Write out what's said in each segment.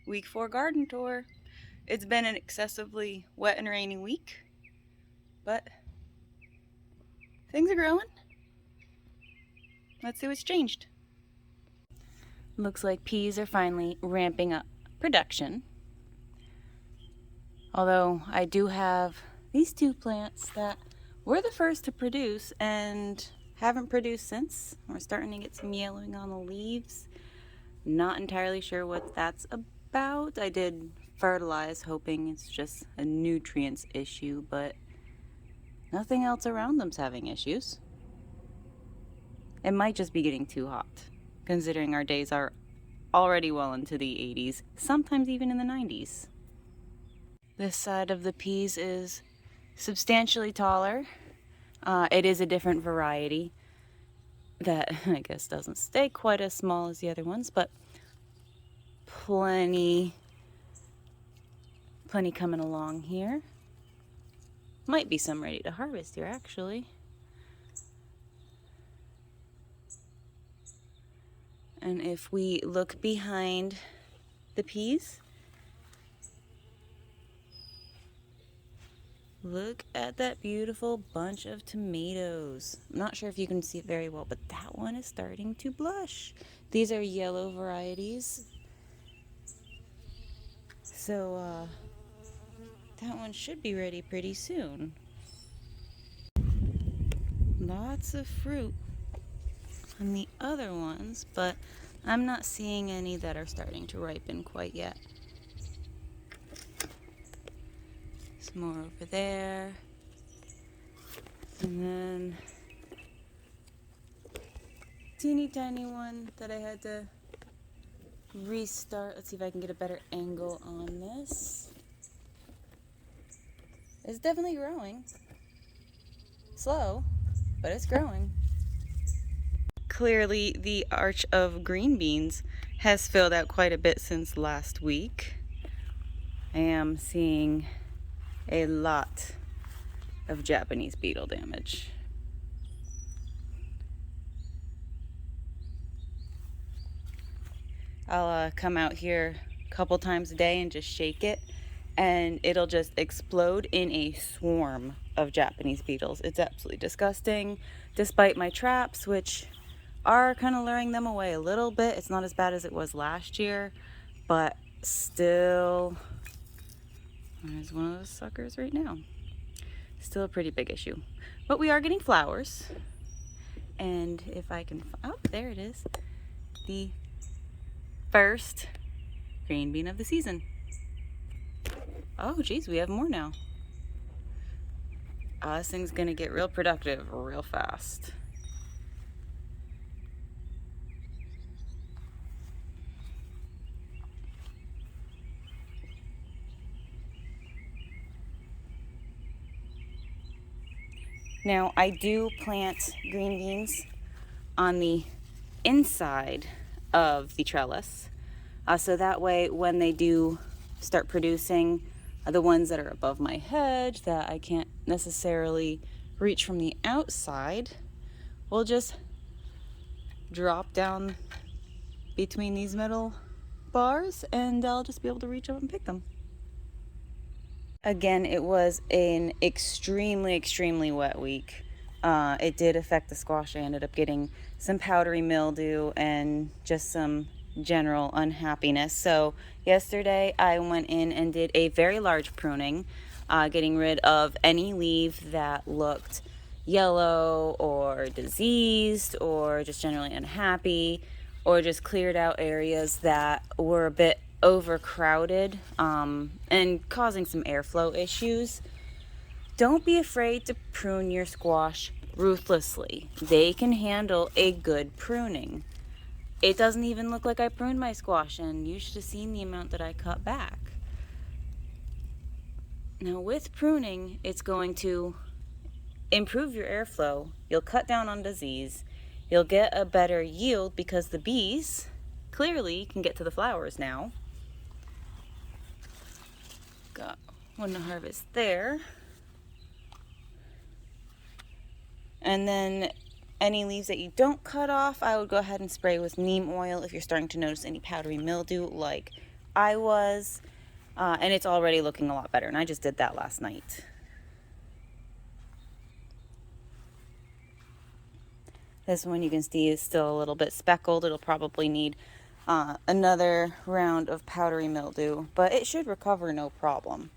Week 4 garden tour. It's been an excessively wet and rainy week, but things are growing. Let's see what's changed. Looks like peas are finally ramping up production. Although I do have these two plants that were the first to produce and haven't produced since. We're starting to get some yellowing on the leaves. Not entirely sure what that's about. I did fertilize, hoping it's just a nutrients issue, but nothing else around them's having issues. It might just be getting too hot, considering our days are already well into the 80s, sometimes even in the 90s. This side of the peas is substantially taller. It is a different variety that I guess doesn't stay quite as small as the other ones, but plenty coming along here. Might be some ready to harvest here, actually. And if we look behind the peas, look at that beautiful bunch of tomatoes. I'm not sure if you can see it very well, but that one is starting to blush. These are yellow varieties. So that one should be ready pretty soon. Lots of fruit on the other ones, but I'm not seeing any that are starting to ripen quite yet. Some more over there. And then teeny tiny one that I had to restart. Let's see if I can get a better angle on this. It's definitely growing. Slow, but it's growing. Clearly the arch of green beans has filled out quite a bit since last week. I am seeing a lot of Japanese beetle damage. I'll come out here a couple times a day and just shake it, and it'll just explode in a swarm of Japanese beetles. It's absolutely disgusting, despite my traps, which are kind of luring them away a little bit. It's not as bad as it was last year, but still, there's one of those suckers right now. Still a pretty big issue. But we are getting flowers. And if I can, oh, there it is. The first green bean of the season. Oh, geez, we have more now. This thing's gonna get real productive real fast. Now, I do plant green beans on the inside of the trellis. So that way, when they do start producing, the ones that are above my head that I can't necessarily reach from the outside, will just drop down between these metal bars and I'll just be able to reach up and pick them. Again, it was an extremely wet week. It did affect the squash. I ended up getting some powdery mildew and just some general unhappiness. So yesterday I went in and did a very large pruning, getting rid of any leaf that looked yellow or diseased or just generally unhappy, or just cleared out areas that were a bit overcrowded and causing some airflow issues. Don't be afraid to prune your squash ruthlessly. They can handle a good pruning. It doesn't even look like I pruned my squash, and you should have seen the amount that I cut back. Now with pruning, it's going to improve your airflow. You'll cut down on disease. You'll get a better yield because the bees clearly can get to the flowers now. Got one to harvest there. And then any leaves that you don't cut off, I would go ahead and spray with neem oil if you're starting to notice any powdery mildew like I was, and it's already looking a lot better, and I just did that last night. This one you can see is still a little bit speckled. It'll probably need another round of powdery mildew, but it should recover no problem.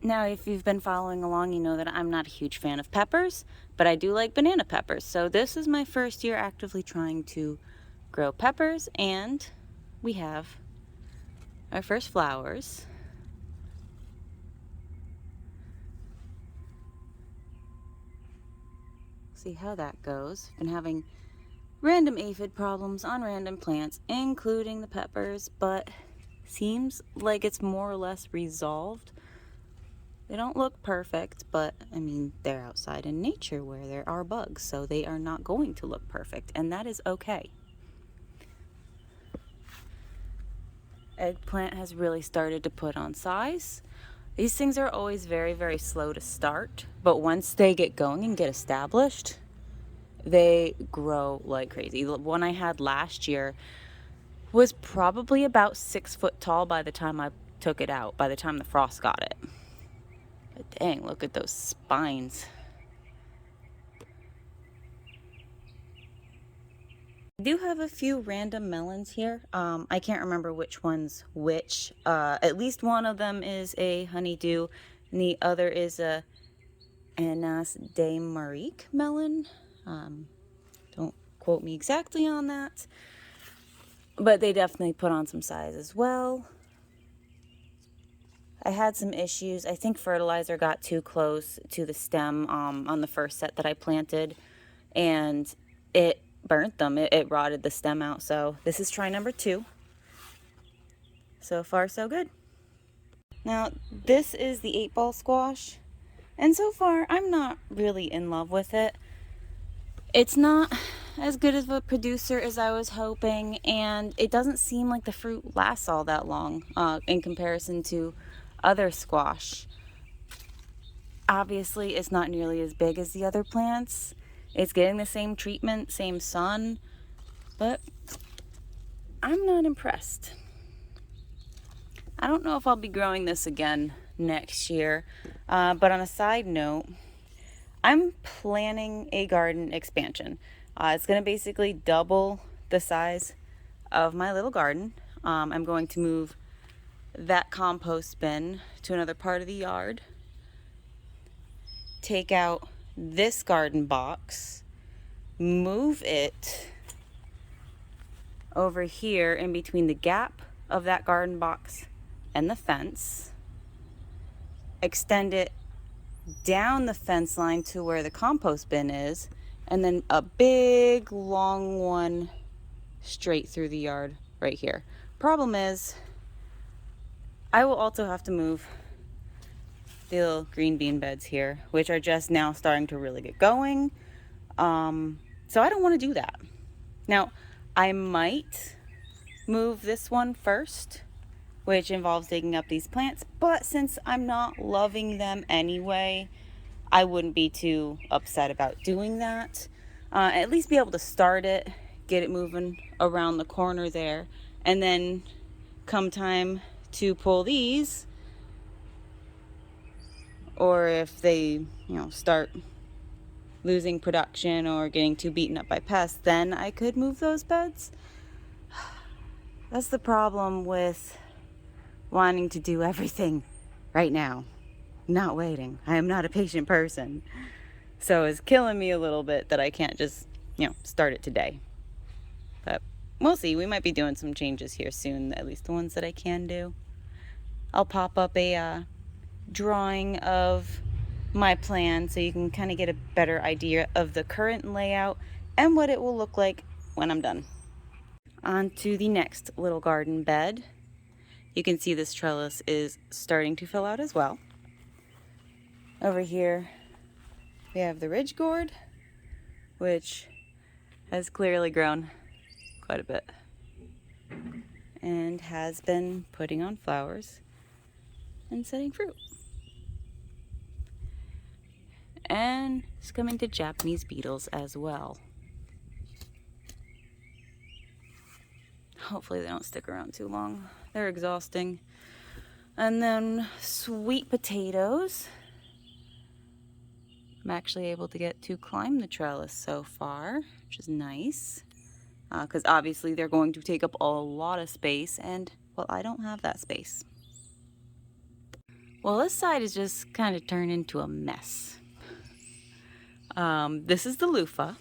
Now, if you've been following along, you know that I'm not a huge fan of peppers, but I do like banana peppers. So this is my first year actively trying to grow peppers, and we have our first flowers. See how that goes. Been having random aphid problems on random plants, including the peppers, but seems like it's more or less resolved. They don't look perfect, but I mean, they're outside in nature where there are bugs, so they are not going to look perfect, and that is okay. Eggplant has really started to put on size. These things are always very, very slow to start, but once they get going and get established, they grow like crazy. The one I had last year was probably about 6 foot tall by the time I took it out, by the time the frost got it. But dang, look at those spines. I do have a few random melons here. I can't remember which one's which. At least one of them is a honeydew, and the other is a Anas de Marique melon. Don't quote me exactly on that, but they definitely put on some size as well. I had some issues. I think fertilizer got too close to the stem on the first set that I planted, and it burnt them. It rotted the stem out. So this is try number 2. So far, so good. Now, this is the 8-ball squash, and so far, I'm not really in love with it. It's not as good of a producer as I was hoping, and it doesn't seem like the fruit lasts all that long in comparison to other squash. Obviously, it's not nearly as big as the other plants. It's getting the same treatment, same sun, but I'm not impressed. I don't know if I'll be growing this again next year, but on a side note, I'm planning a garden expansion. It's going to basically double the size of my little garden. I'm going to move that compost bin to another part of the yard, take out this garden box, move it over here in between the gap of that garden box and the fence, extend it down the fence line to where the compost bin is, and then a big long one straight through the yard right here. Problem is, I will also have to move the little green bean beds here, which are just now starting to really get going. So I don't want to do that. Now, I might move this one first, which involves digging up these plants, but since I'm not loving them anyway, I wouldn't be too upset about doing that. At least be able to start it, get it moving around the corner there, and then come time to pull these, or if they, start losing production or getting too beaten up by pests, then I could move those beds. That's the problem with wanting to do everything right now, not waiting. I am not a patient person. So it's killing me a little bit that I can't just, start it today. But we'll see. We might be doing some changes here soon, at least the ones that I can do. I'll pop up a drawing of my plan so you can kind of get a better idea of the current layout and what it will look like when I'm done. On to the next little garden bed. You can see this trellis is starting to fill out as well. Over here we have the ridge gourd, which has clearly grown quite a bit and has been putting on flowers and setting fruit. And it's coming to Japanese beetles as well. Hopefully they don't stick around too long. They're exhausting. And then sweet potatoes. I'm actually able to get to climb the trellis so far, which is nice. Because obviously they're going to take up a lot of space, and, well, I don't have that space. Well, this side is just kind of turned into a mess. This is the loofah.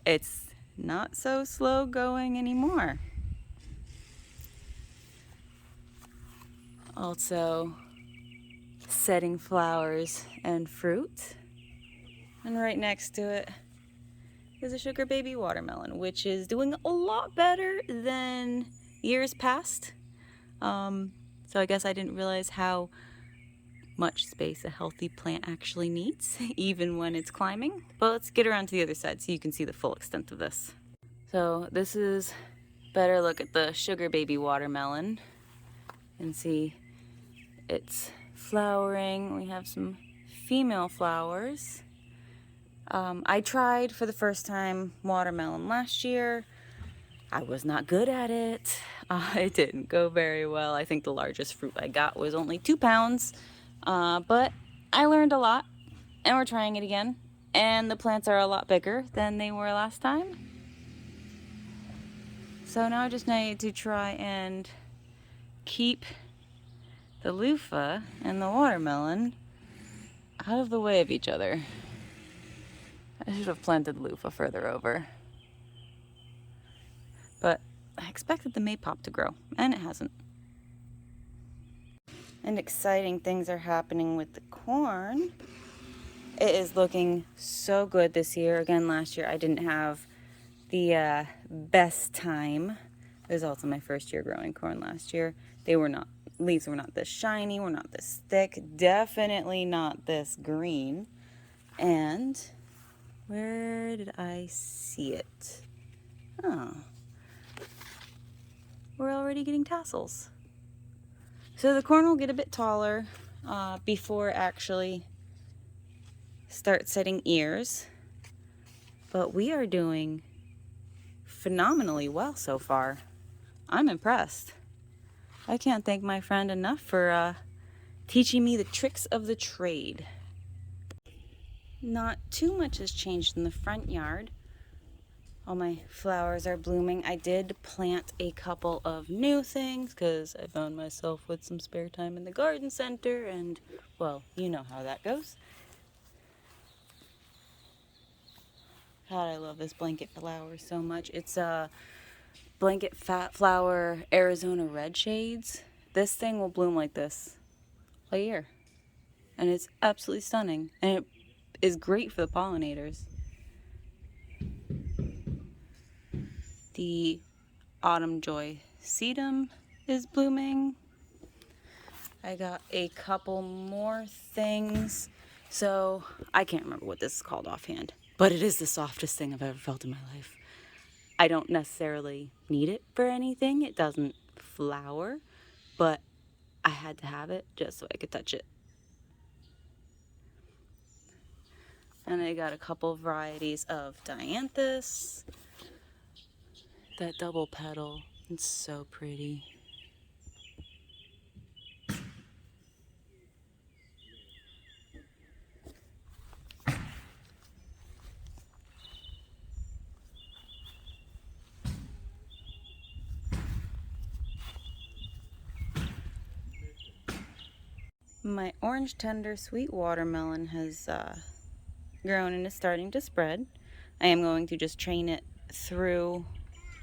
It's not so slow going anymore. Also setting flowers and fruit. And right next to it is a sugar baby watermelon, which is doing a lot better than years past. So I guess I didn't realize how much space a healthy plant actually needs, even when it's climbing. But let's get around to the other side so you can see the full extent of this. So this is a better look at the sugar baby watermelon. And see it's flowering. We have some female flowers. I tried for the first time watermelon last year. I was not good at it. It didn't go very well. I think the largest fruit I got was only 2 pounds. But I learned a lot, and we're trying it again. And the plants are a lot bigger than they were last time. So now I just need to try and keep the loofah and the watermelon out of the way of each other. I should have planted the loofah further over. But I expected the maypop to grow, and it hasn't. And exciting things are happening with the corn. It is looking so good this year. Again, last year I didn't have the best time. It was also my first year growing corn last year. Leaves were not this shiny, were not this thick, definitely not this green. And where did I see it? Oh, we're already getting tassels. So the corn will get a bit taller before it actually starts setting ears. But we are doing phenomenally well so far. I'm impressed. I can't thank my friend enough for teaching me the tricks of the trade. Not too much has changed in the front yard. All my flowers are blooming. I did plant a couple of new things because I found myself with some spare time in the garden center, and, well, you know how that goes. God, I love this blanket flower so much. It's a blanket fat flower Arizona red shades. This thing will bloom like this all year, and it's absolutely stunning, and it is great for the pollinators. The autumn joy sedum is blooming. I got a couple more things. So I can't remember what this is called offhand, but it is the softest thing I've ever felt in my life. I don't necessarily need it for anything. It doesn't flower, but I had to have it just so I could touch it. And I got a couple varieties of dianthus. That double petal, it's so pretty. My orange tender sweet watermelon has grown and is starting to spread. I am going to just train it through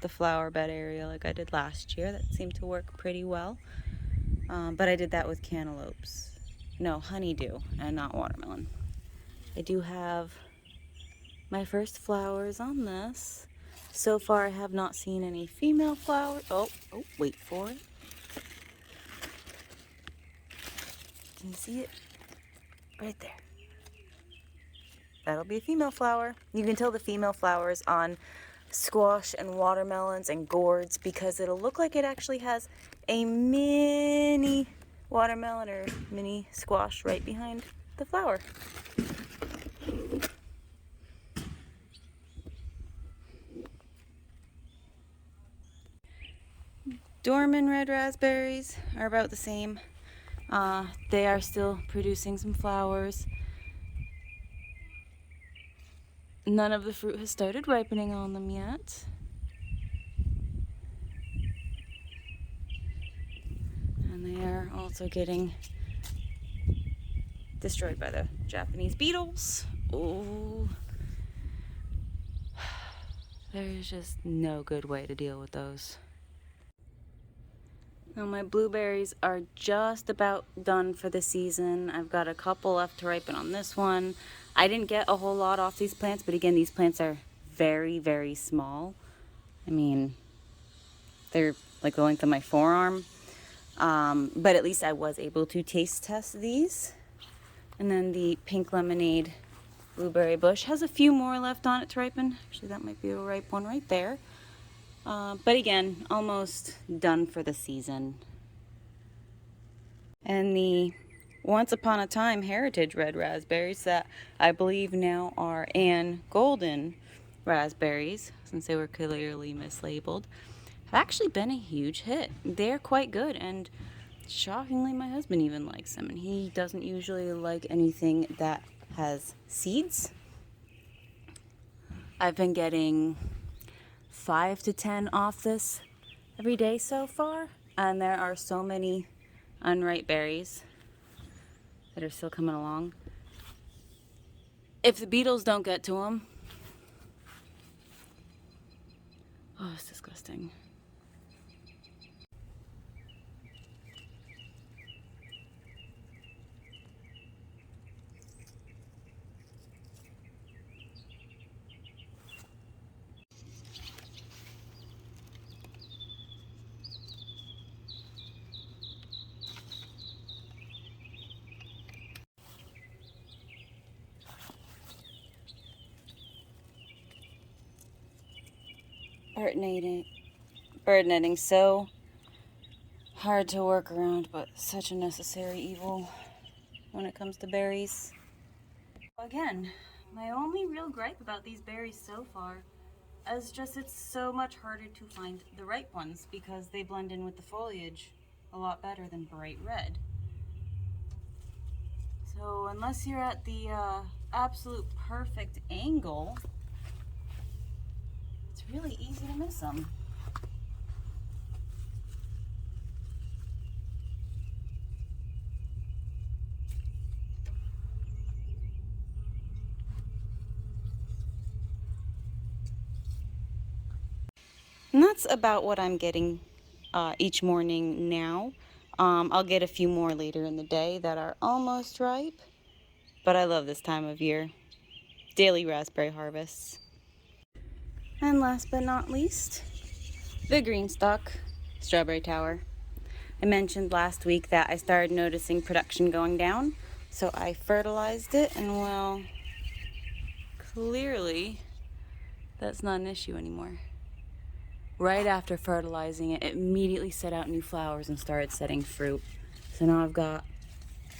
the flower bed area like I did last year. That seemed to work pretty well. But I did that with cantaloupes. No, honeydew and not watermelon. I do have my first flowers on this. So far I have not seen any female flowers. Oh, wait for it. Can you see it? Right there. That'll be a female flower. You can tell the female flowers on squash and watermelons and gourds because it'll look like it actually has a mini watermelon or mini squash right behind the flower. Dorman red raspberries are about the same. They are still producing some flowers. None of the fruit has started ripening on them yet. And they are also getting destroyed by the Japanese beetles. Oh, there's just no good way to deal with those. Now my blueberries are just about done for the season. I've got a couple left to ripen on this one. I didn't get a whole lot off these plants, but again, these plants are very, very small. I mean, they're like the length of my forearm. But at least I was able to taste test these. And then the pink lemonade blueberry bush has a few more left on it to ripen. Actually, that might be a ripe one right there. But again, almost done for the season. And the once upon a time heritage red raspberries that I believe now are Ann golden raspberries, since they were clearly mislabeled, have actually been a huge hit. They're quite good, and shockingly my husband even likes them, and he doesn't usually like anything that has seeds. I've been getting 5 to 10 off this every day so far, and there are so many unripe berries that are still coming along. If the beetles don't get to them, oh, it's disgusting. Bird netting, so hard to work around, but such a necessary evil when it comes to berries. Again, my only real gripe about these berries so far is just it's so much harder to find the ripe ones because they blend in with the foliage a lot better than bright red. So unless you're at the absolute perfect angle, it's really easy to miss them. And that's about what I'm getting each morning now. I'll get a few more later in the day that are almost ripe, but I love this time of year. Daily raspberry harvests. And last but not least, the green stalk strawberry tower. I mentioned last week that I started noticing production going down, so I fertilized it, and well, clearly that's not an issue anymore. Right after fertilizing it, it immediately set out new flowers and started setting fruit. So now I've got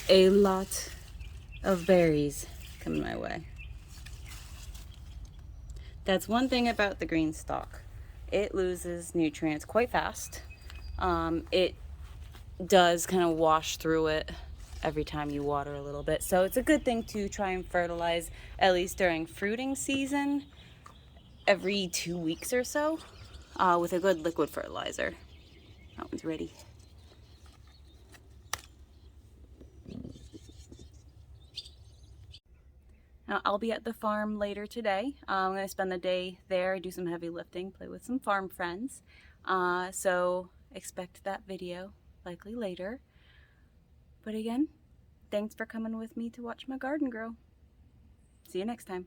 a lot of berries coming my way. That's one thing about the green stalk. It loses nutrients quite fast. It does kind of wash through it every time you water a little bit. So it's a good thing to try and fertilize, at least during fruiting season, every 2 weeks or so, with a good liquid fertilizer. That one's ready. Now, I'll be at the farm later today. I'm going to spend the day there, do some heavy lifting, play with some farm friends. So expect that video likely later. But again, thanks for coming with me to watch my garden grow. See you next time.